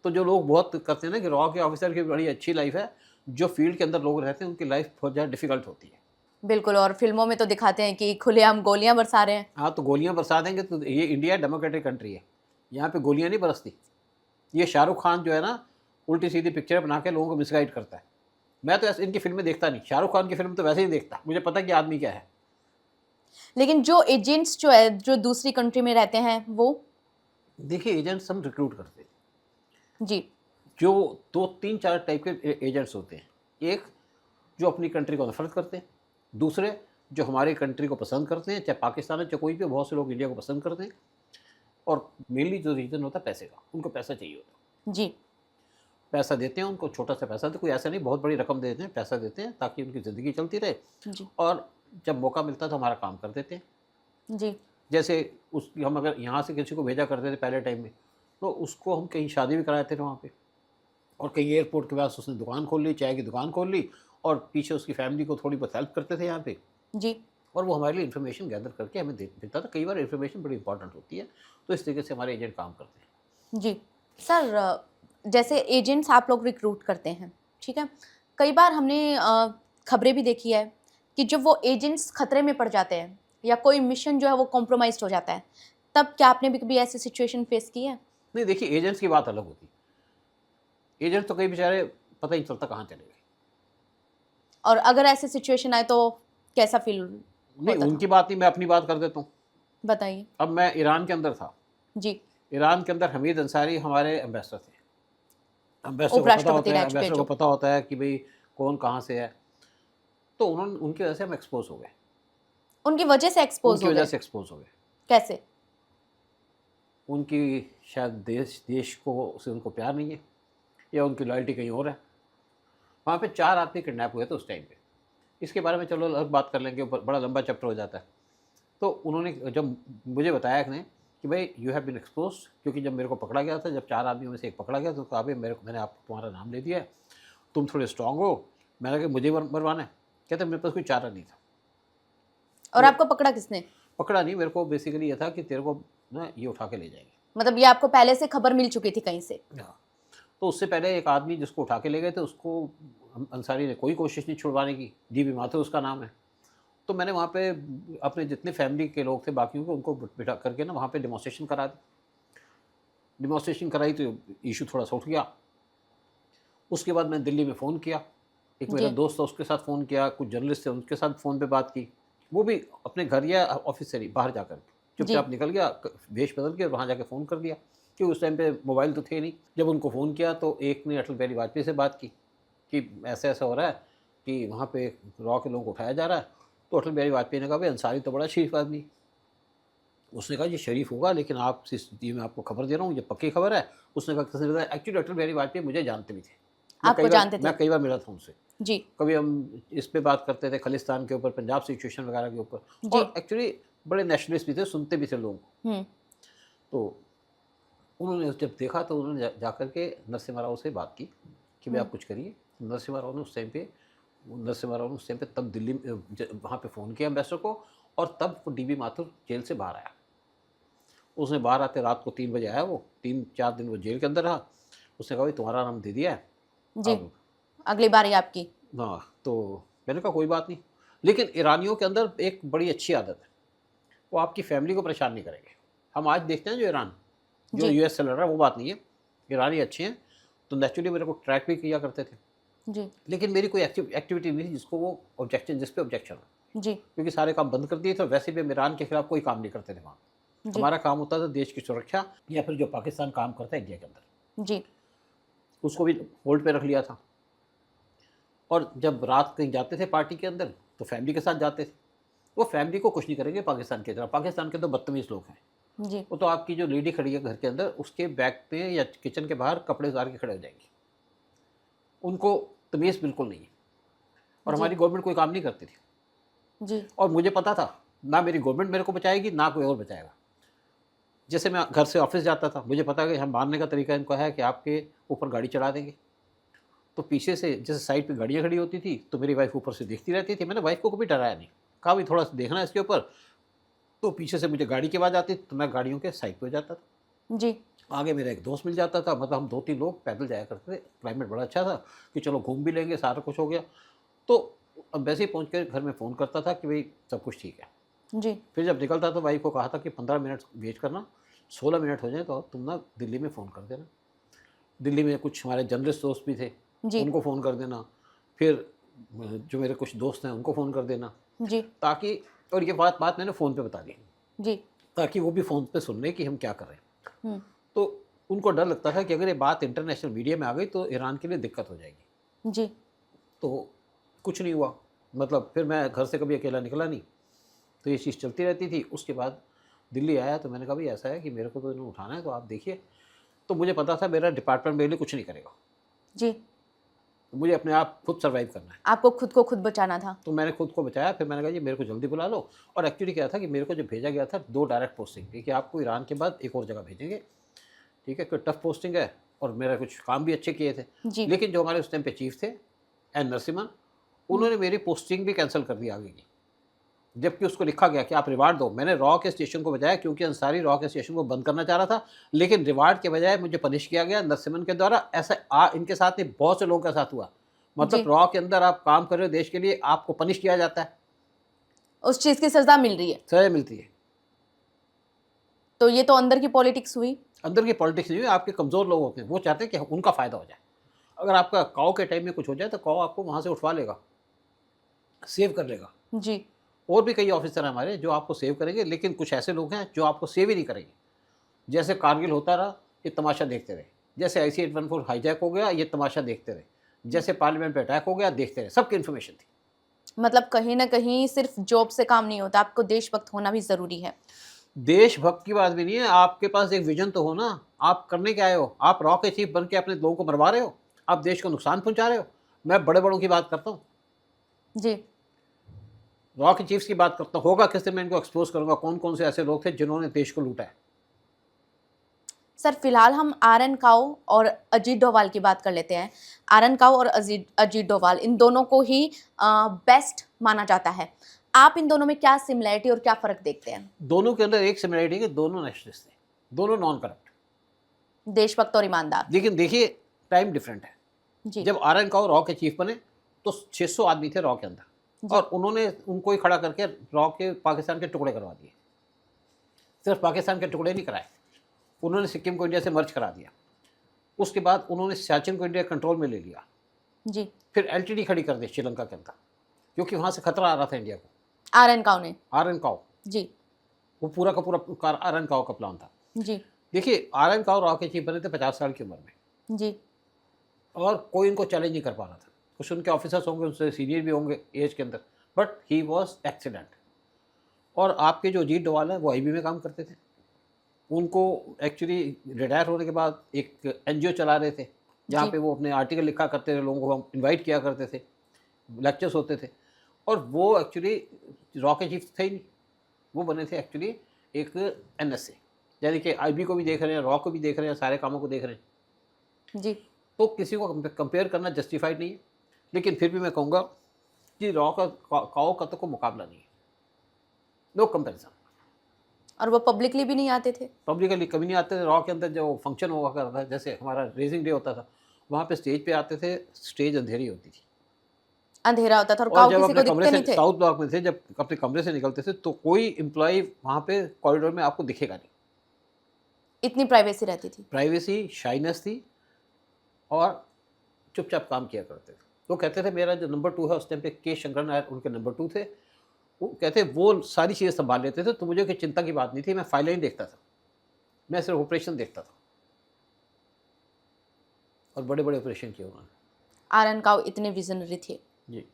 तो जो लोग बहुत करते हैं ना कि रॉ के ऑफिसर की बड़ी अच्छी लाइफ है, जो फील्ड के अंदर लोग रहते हैं उनकी लाइफ बहुत ज़्यादा डिफिकल्ट होती है। बिल्कुल, और फिल्मों में तो दिखाते हैं कि खुलेआम गोलियां बरसा रहे हैं। हाँ, तो गोलियाँ बरसा देंगे तो ये इंडिया डेमोक्रेटिक कंट्री है, यहाँ पे गोलियाँ नहीं बरसती। ये शाहरुख खान जो है ना, उल्टी सीधी पिक्चर बना के लोगों को मिसगाइड करता है। मैं तो ऐसे इनकी फिल्में देखता नहीं, शाहरुख खान की फिल्म तो वैसे ही देखता, मुझे पता है कि आदमी क्या है। लेकिन जो एजेंट्स जो है जो दूसरी कंट्री में रहते हैं वो। देखिए, एजेंट्स हम रिक्रूट करते हैं। जी। जो 2 3 4 टाइप के एजेंट्स होते हैं। एक जो अपनी कंट्री को नफरत करते हैं, दूसरे जो हमारी कंट्री को पसंद करते हैं, चाहे पाकिस्तान है चाहे कोई भी, बहुत से लोग इंडिया को पसंद करते हैं। और मेनली जो रीज़न होता है पैसे का, उनको पैसा चाहिए होता है। जी। पैसा देते हैं उनको, छोटा सा पैसा, तो कोई ऐसा नहीं बहुत बड़ी रकम दे देते हैं, पैसा देते हैं ताकि उनकी ज़िंदगी चलती रहे। जी। और जब मौका मिलता है तो हमारा काम कर देते हैं। जी। जैसे हम अगर यहाँ से किसी को भेजा करते थे पहले टाइम में, तो उसको हम कहीं शादी भी कराते थे वहाँ पे, और कहीं एयरपोर्ट के पास उसने दुकान खोल ली, चाय की दुकान खोल ली, और पीछे उसकी फैमिली को थोड़ी बहुत हेल्प करते थे यहाँ पे। जी। और वो हमारे लिए इन्फॉर्मेशन गैदर करके हमें देता था। कई बार इन्फॉर्मेशन बड़ी इंपॉर्टेंट होती है, तो इस तरीके से हमारे एजेंट काम करते हैं। जी। सर, जैसे एजेंट्स आप लोग रिक्रूट करते हैं, ठीक है, कई बार हमने खबरें भी देखी है कि जब वो एजेंट्स खतरे में पड़ जाते हैं या कोई मिशन जो है वो कॉम्प्रोमाइज हो जाता है, तब क्या आपने भी कभी ऐसी सिचुएशन फेस की है? नहीं, देखिए, एजेंट्स की बात अलग होती है। एजेंट्स तो कई बेचारे पता ही नहीं चलता कहाँ चले गए। और अगर ऐसी सिचुएशन आए तो कैसा फील नहीं, होता था? उनकी बात नहीं, मैं अपनी बात कर देता हूँ। बताइए। अब मैं ईरान के अंदर था। जी। ईरान के अंदर हमीद अंसारी हमारे एम्बेसडर थे। उपराष्ट्रपति रह चुके एम्बेसडर को जो। पता होता है कि भाई कौन कहाँ से है। तो उन्होंने, उनकी वजह से हम एक्सपोज हो गए। उनकी वजह से एक्सपोज उनकी हो वजह गए? से एक्सपोज हो गए। कैसे? उनकी शायद देश को से उनको प्यार नहीं है, या उनकी लॉयल्टी कहीं और है। वहाँ पे 4 आदमी किडनैप हुए थे उस टाइम पे। इसके बारे में चलो अलग बात कर लेंगे, बड़ा लंबा चैप्टर हो जाता है। तो उन्होंने जब मुझे बताया कि कि भाई यू हैव बीन एक्सपोज्ड, क्योंकि जब मेरे को पकड़ा गया था, जब 4 आदमियों में से एक पकड़ा गया तो कहा भाई मैंने आप तुम्हारा नाम ले दिया है, तुम थोड़े स्ट्रांग हो। मैंने कहा मुझे मरवाना है? कहते मेरे पास कोई चारा नहीं था। और आपको पकड़ा किसने? पकड़ा नहीं, मेरे को बेसिकली ये था कि तेरे को ना ये उठा के ले जाएंगे। मतलब ये आपको पहले से खबर मिल चुकी थी कहीं से? हाँ। तो उससे पहले एक आदमी जिसको उठा के ले गए थे, उसको अंसारी ने कोई कोशिश नहीं छुड़वाने की। डीबी माथुर उसका नाम है। तो मैंने वहाँ पे अपने जितने फैमिली के लोग थे बाकियों को, उनको बिठा करके ना वहाँ पे डेमोस्ट्रेशन करा दी। डेमोस्ट्रेशन कराई तो इशू थोड़ा सा उठ गया। उसके बाद मैंने दिल्ली में फ़ोन किया, एक मेरा जी। दोस्त था उसके साथ फ़ोन किया, कुछ जर्नलिस्ट थे उनके साथ फ़ोन पे बात की। वो भी अपने घर या ऑफिस से नहीं, बाहर जाकर चुपचाप निकल गया, वेश बदल के वहाँ जाके फ़ोन कर दिया, क्योंकि उस टाइम पे मोबाइल तो थे नहीं। जब उनको फ़ोन किया तो एक ने अटल बिहारी वाजपेयी से बात की कि ऐसा-ऐसा हो रहा है कि वहाँ पे रॉ के लोगों को उठाया जा रहा है। तो अटल बिहारी वाजपेयी ने कहा भाई अंसारी तो बड़ा शरीफ आदमी। उसने कहा ये शरीफ होगा, लेकिन आप जिस स्थिति में आपको खबर दे रहा हूँ ये पक्की खबर है। उसने कहा किसने बताया? एक्चुअली अटल बिहारी वाजपेयी मुझे जानते भी थे। आपको जानते थे? मैं कई बार मिला था उनसे। जी। कभी हम इस पे बात करते थे खालिस्तान के ऊपर, पंजाब सिचुएशन वगैरह के ऊपर। जी। और एक्चुअली बड़े नेशनलिस्ट भी थे, सुनते भी थे लोगों को। तो उन्होंने जब देखा तो उन्होंने जाकर के नरसिम्हा राव से बात की कि भाई आप कुछ करिए। नरसिम्हा राव ने उस टाइम पे तब दिल्ली वहाँ पे फ़ोन किया एम्बेसडर को, और तब वो डीबी माथुर जेल से बाहर आया। उसने बाहर आते रात को 3 बजे आया, वो 3-4 दिन वो जेल के अंदर रहा। उसने कहा भाई तुम्हारा नाम दे दिया है जी। अब। अगली बारी आपकी। हाँ, तो मैंने कहा कोई बात नहीं। लेकिन ईरानियों के अंदर एक बड़ी अच्छी आदत है, वो आपकी फैमिली को परेशान नहीं करेंगे। हम आज देखते हैं जो ईरान जो यूएस से लड़ रहा है, वो बात नहीं है। ईरानी अच्छे हैं, तो नेचुरली मेरे को ट्रैक भी किया करते थे। जी। लेकिन मेरी कोई एक्टिविटी नहीं थी जिसको वो जिस पे ऑब्जेक्शन हो, जी। क्योंकि सारे काम बंद कर दिए थे। वैसे भी हम ईरान के खिलाफ कोई काम नहीं करते थे वहाँ। हमारा काम होता था देश की सुरक्षा, या फिर जो पाकिस्तान काम करता है इंडिया के अंदर, जी। उसको भी होल्ड पे रख लिया था। और जब रात कहीं जाते थे पार्टी के अंदर, तो फैमिली के साथ जाते थे। वो फैमिली को कुछ नहीं करेंगे पाकिस्तान की तरह। पाकिस्तान के तो बदतमीज़ लोग हैं। जी। वो तो आपकी जो लेडी खड़ी है घर के अंदर, उसके बैक पे या किचन के बाहर कपड़े उतार के खड़े हो जाएंगे। उनको तमीज़ बिल्कुल नहीं है। और जी। हमारी गवर्नमेंट कोई काम नहीं करती थी। जी। और मुझे पता था ना मेरी गवर्नमेंट मेरे को बचाएगी, ना कोई और बचाएगा। जैसे मैं घर से ऑफिस जाता था, मुझे पता है कि हम मारने का तरीका इनको है कि आपके ऊपर गाड़ी चढ़ा देंगे। तो पीछे से जैसे साइड पे गाड़ियाँ खड़ी होती थी, तो मेरी वाइफ ऊपर से देखती रहती थी। मैंने वाइफ को कभी डराया नहीं, कहा भी थोड़ा सा देखना है इसके ऊपर। तो पीछे से मुझे गाड़ी की आवाज़ आती, तो मैं गाड़ियों के साइड पे हो जाता था। जी। आगे मेरा एक दोस्त मिल जाता था, मतलब हम 2-3 लोग पैदल जाया करते थे। क्लाइमेट बड़ा अच्छा था कि चलो घूम भी लेंगे, सारा कुछ हो गया। तो अब वैसे ही पहुँच के घर में फ़ोन करता था कि भई सब कुछ ठीक है। जी, फिर जब निकलता तो वाइफ़ को कहा था कि 15 मिनट वेट करना, 16 मिनट हो जाए तो तुम ना दिल्ली में फ़ोन कर देना। दिल्ली में कुछ हमारे जर्नलिस्ट दोस्त भी थे, जी, उनको फ़ोन कर देना। फिर जो मेरे कुछ दोस्त हैं उनको फ़ोन कर देना, जी, ताकि और ये बात बात मैंने फ़ोन पे बता दी, जी, ताकि वो भी फ़ोन पे सुन लें कि हम क्या कर रहे हैं। हुँ, तो उनको डर लगता था कि अगर ये बात इंटरनेशनल मीडिया में आ गई तो ईरान के लिए दिक्कत हो जाएगी। जी, तो कुछ नहीं हुआ, मतलब फिर मैं घर से कभी अकेला निकला नहीं, तो ये चीज़ चलती रहती थी। उसके बाद दिल्ली आया तो मैंने कहा भाई ऐसा है कि मेरे को तो इन्हें उठाना है, तो आप देखिए। तो मुझे पता था मेरा डिपार्टमेंट मेरे लिए कुछ नहीं करेगा, जी। तो मुझे अपने आप खुद सर्वाइव करना है। आपको खुद को खुद बचाना था। तो मैंने खुद को बचाया, फिर मैंने कहा जी मेरे को जल्दी बुला लो। और एक्चुअली क्या था कि मेरे को जो भेजा गया था 2 डायरेक्ट पोस्टिंग थी कि आपको ईरान के बाद एक और जगह भेजेंगे, ठीक है, कोई टफ पोस्टिंग है और मेरा कुछ काम भी अच्छे किए थे। जी, लेकिन जो हमारे उस टाइम पे चीफ थे एन नरसिम्हन, हुँ, उन्होंने मेरी पोस्टिंग भी कैंसिल कर दी आगे की। जबकि उसको लिखा गया कि आप रिवार्ड दो। मैंने रॉ के स्टेशन को बजाया, क्योंकि अंसारी रॉ के स्टेशन को बंद करना चाह रहा था, लेकिन रिवार्ड के बजाय मुझे पनिश किया गया नरसिम्हन के द्वारा। ऐसा इनके साथ नहीं, बहुत से लोगों के साथ हुआ। मतलब जी। रॉ के अंदर आप काम कर रहे हो देश के लिए, आपको पनिश किया जाता है, उस चीज़ की सज़ा मिल रही है। सज़ा मिलती है। तो ये तो अंदर की पॉलिटिक्स हुई। अंदर की पॉलिटिक्स नहीं है, आपके कमज़ोर लोग होते हैं, वो चाहते हैं कि उनका फ़ायदा हो जाए। अगर आपका काऊ के टाइम में कुछ हो जाए तो काऊ आपको वहाँ से उठवा लेगा, सेव कर लेगा। जी, और भी कई ऑफिसर हैं हमारे जो आपको सेव करेंगे, लेकिन कुछ ऐसे लोग हैं जो आपको सेव ही नहीं करेंगे। जैसे कारगिल होता रहा, ये तमाशा देखते रहे। जैसे IC-814 हाईजैक हो गया, ये तमाशा देखते रहे। जैसे पार्लियामेंट पे अटैक हो गया, देखते रहे। सबकी इन्फॉर्मेशन थी। मतलब कहीं न कहीं सिर्फ़ जॉब से काम नहीं होता, आपको देशभक्त होना भी ज़रूरी है। देशभक्त की बात भी नहीं है, आपके पास एक विजन तो हो ना। आप करने क्या आए हो? आप रॉ के चीफ बन के अपने लोगों को मरवा रहे हो? आप देश को नुकसान पहुंचा रहे हो? मैं बड़े-बड़ों की बात करता हूँ। जी, रॉ के चीफ्स की बात करता हूँ। होगा किस दिन मैं इनको एक्सपोज़ करूँगा, कौन-कौन से ऐसे लोग थे जिन्होंने देश को लूटा है। सर फ़िलहाल हम आरएन काओ और अजीत डोभाल की बात कर लेते हैं। आरएन काओ और अजीत डोभाल इन दोनों को ही बेस्ट माना जाता है। आप इन दोनों में क्या सिमिलैरिटी और क्या फ़र्क देखते हैं? दोनों के अंदर एक सिमिलरिटी है कि दोनों नेशनलिस्ट थे, दोनों नॉन करप्ट। देशभक्त और ईमानदार। लेकिन देखिए टाइम डिफरेंट है। जी, जब आरएन काओ रॉ के चीफ बने तो 600 आदमी थे रॉ के अंदर, जी, और उन्होंने उनको ही खड़ा करके रॉ के पाकिस्तान के टुकड़े करवा दिए। सिर्फ पाकिस्तान के टुकड़े नहीं कराए, उन्होंने सिक्किम को इंडिया से मर्ज करा दिया। उसके बाद उन्होंने सियाचिन को इंडिया कंट्रोल में ले लिया। जी। फिर LTD खड़ी कर दी श्रीलंका के अंदर, क्योंकि वहाँ से खतरा आ रहा था इंडिया को। आरएन काओ ने। आरएन काओ, जी, वो पूरा का पूरा आरएन काओ का प्लान था। जी, देखिए आरएन काओ रॉ के चीफ बने थे 50 साल की उम्र में, जी, और कोई इनको चैलेंज नहीं कर पा रहा था। कुछ उनके ऑफिसर्स होंगे उनसे सीनियर भी होंगे एज के अंदर, बट ही वॉज एक्सीलेंट। और आपके जो अजीत डोभाल हैं वो IB में काम करते थे। उनको एक्चुअली रिटायर होने के बाद एक NGO चला रहे थे, जहाँ जी। पे वो अपने आर्टिकल लिखा करते थे, लोगों को हम इनवाइट किया करते थे, लेक्चर्स होते थे। और वो एक्चुअली रॉ के चीफ थे ही नहीं, वो बने थे एक्चुअली एक NSA, यानी कि IB को भी देख रहे हैं, रॉ को भी देख रहे हैं, सारे कामों को देख रहे हैं। जी, तो किसी को कंपेयर करना जस्टिफाइड नहीं है, लेकिन फिर भी मैं कहूँगा कि रॉ का काओ का तो कोई मुकाबला नहीं है, नो कंपेरिजन। और वो पब्लिकली भी नहीं आते थे? पब्लिकली कभी नहीं आते थे। रॉ के अंदर जो फंक्शन हुआ करता था, जैसे हमारा रेजिंग डे होता था, वहाँ पे स्टेज पे आते थे, स्टेज अंधेरी होती थी। अंधेरा होता था और और काऊ जब किसी अपने को कमरे दिखते से नहीं थे? साउथ ब्लॉक में थे, जब अपने कमरे से निकलते थे तो कोई एम्प्लॉय वहाँ पे कॉरिडोर में आपको दिखेगा नहीं। इतनी प्राइवेसी रहती थी। प्राइवेसी, शाइनेस थी, और चुपचाप काम किया करते थे। तो कहते थे मेरा जो नंबर 2 है उस टाइम पे के शंकर नायर उनके नंबर 2 थे। वो कहते वो सारी चीज़ें सँभाल लेते थे, तो मुझे कोई चिंता की बात नहीं थी, मैं फाइलें ही देखता था। मैं सिर्फ ऑपरेशन देखता था, और बड़े-बड़े ऑपरेशन किए उन्होंने। आरएन काऊ इतने विज़नरी थे। जी।